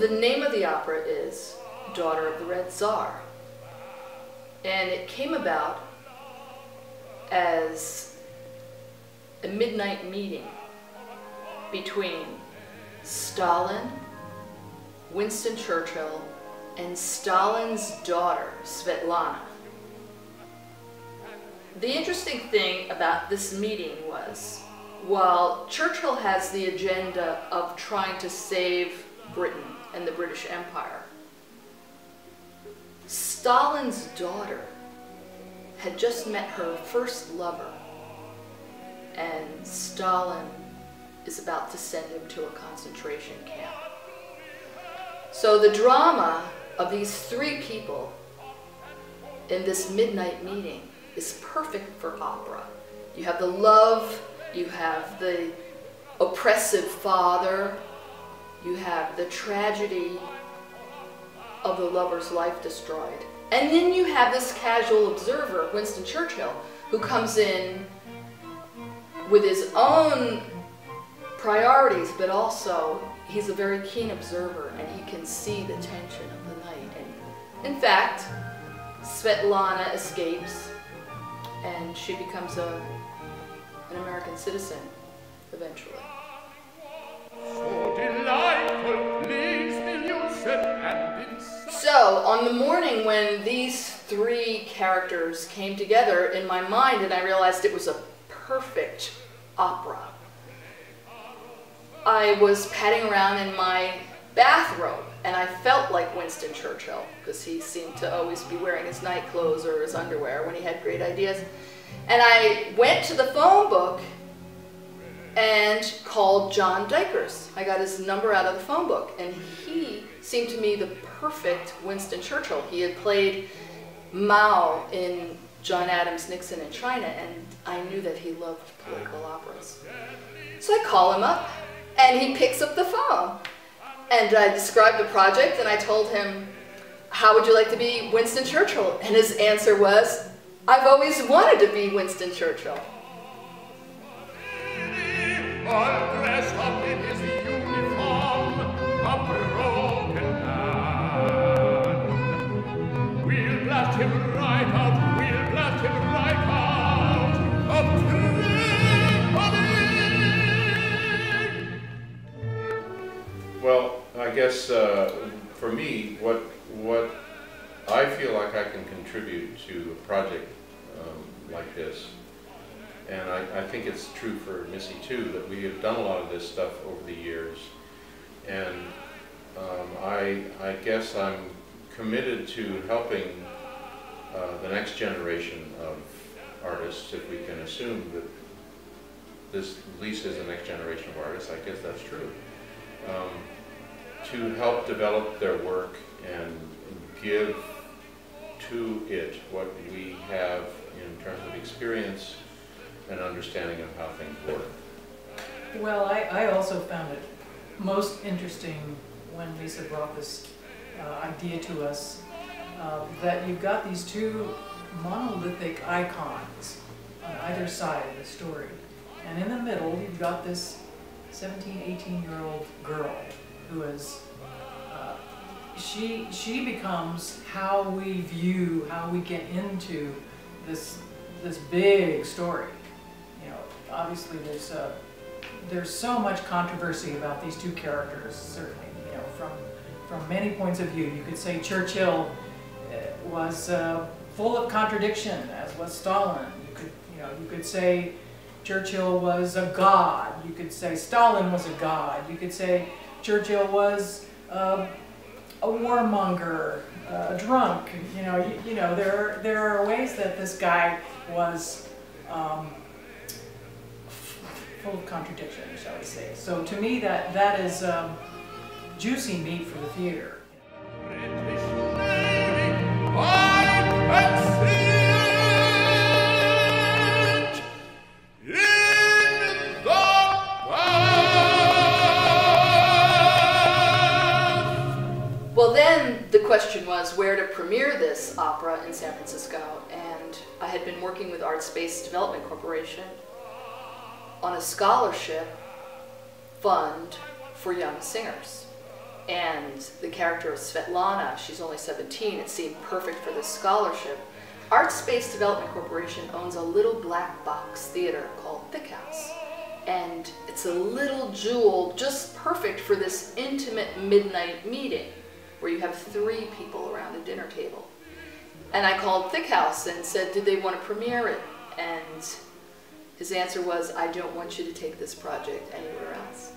the name of the opera is Daughter of the Red Tzar. And it came about as a midnight meeting between Stalin, Winston Churchill, and Stalin's daughter, Svetlana. The interesting thing about this meeting was, while Churchill has the agenda of trying to save Britain and the British Empire, Stalin's daughter had just met her first lover, and Stalin is about to send him to a concentration camp. So the drama of these three people in this midnight meeting is perfect for opera. You have the love, you have the oppressive father, you have the tragedy of the lover's life destroyed. And then you have this casual observer, Winston Churchill, who comes in with his own priorities, but also he's a very keen observer and he can see the tension of the night. And in fact, Svetlana escapes and she becomes an American citizen eventually. So delightful, please will you sit and So, on the morning when these three characters came together in my mind and I realized it was a perfect opera, I was padding around in my bathrobe and I felt like Winston Churchill because he seemed to always be wearing his night clothes or his underwear when he had great ideas. And I went to the phone book and called John Dykers. I got his number out of the phone book and he seemed to me the perfect Winston Churchill. He had played Mao in John Adams' Nixon in China, and I knew that he loved political operas. So I call him up and he picks up the phone. And I described the project and I told him, how would you like to be Winston Churchill? And his answer was, I've always wanted to be Winston Churchill. all dressed up in his uniform, a broken man. We'll blast him right out, we'll blast him right out of Tripoli. Well, I guess for me, what I feel like I can contribute to a project like this, and I think it's true for Missy too, that we have done a lot of this stuff over the years, and I guess I'm committed to helping the next generation of artists, if we can assume that this at least is the next generation of artists. I guess that's true. To help develop their work and give to it what we have in terms of experience and understanding of how things work. Well, I also found it most interesting when Lisa brought this idea to us, that you've got these two monolithic icons on either side of the story. And in the middle, you've got this 17, 18-year-old girl who is, she becomes how we view, how we get into this big story. You know, obviously there's so much controversy about these two characters, certainly, you know, from many points of view. You could say Churchill was full of contradiction, as was Stalin. You could say Churchill was a god. You could say Stalin was a god. You could say Churchill was a warmonger, a drunk. You know, there are ways that this guy was full of contradiction, shall we say. So to me, that is juicy meat for the theater. Well, then the question was where to premiere this opera in San Francisco, and I had been working with Art Space Development Corporation on a scholarship fund for young singers. and the character of Svetlana, she's only 17, it seemed perfect for this scholarship. Art Space Development Corporation owns a little black box theater called Thickhouse. And it's a little jewel just perfect for this intimate midnight meeting where you have 3 people around a dinner table. And I called Thickhouse and said, did they want to premiere it? And his answer was, I don't want you to take this project anywhere else.